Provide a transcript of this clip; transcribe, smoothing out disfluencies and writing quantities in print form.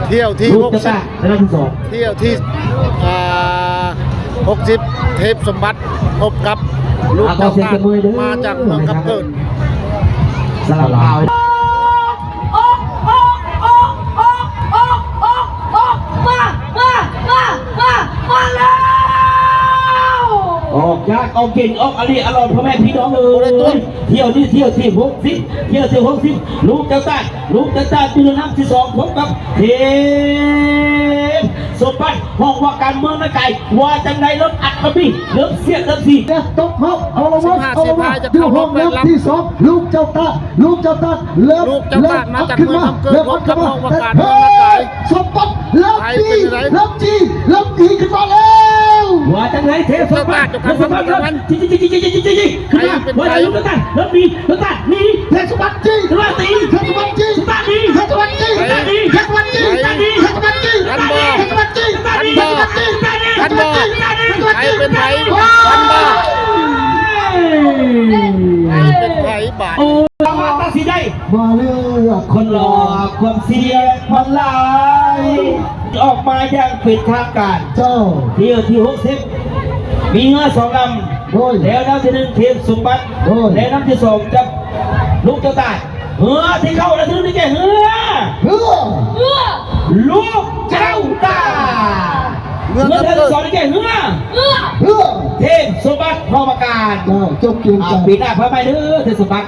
เที่ยวที่ลูกเจ้าตาในรอบที่สอง เที่ยวที่60เทพสมบัติพบกับลูกเจ้าตามาจากเมืองกับเกิดสลับข่าวออกยากออกเก่งออกอะไรอร่อยพ่อแม่พี่น้องเลยเที่ยวนี่เที่ยวที่60เที่ยวที่60ลูกเจ้าตาปีน้ำที่สองพบกับเทพสมบัติห้องว่าการเมืองนะไก่ว่าจังไรรถอัดมาพี่เริ่มเสียเริ่มสีตกห้องเอาละมั้งอยู่ห้องน้ำที่สองลูกเจ้าตาเริ่มมาจากเมืองเริ่มขึ้นมาสมบัติเริ่มจีขึ้นมาแล้วว่าจังไรเทพสมบัติจีว่าจะลูกเจ้าตาเริ่มมีเจ้าตานี่เทศบาลจีกันบ่ใครเป็นไผ่บาทโอ้มาตัดสินได้มาเลือกคนรอความเสียมันลายออกมาอย่างเป็นทางการเจ้าเที่ยวที่60มีเงือ2 ลำแล้วน้ำที่1เทพสมบัติแล้วน้ำที่2จับลูกเจ้าตาที่เข้าแล้วถึงนี่แกลูกเจ้าตาเมื่อเธอสอนแกเทพสมบัติพ่อประกาศจบเกมปีหน้าพระไม่เด้อเทพสมบัติ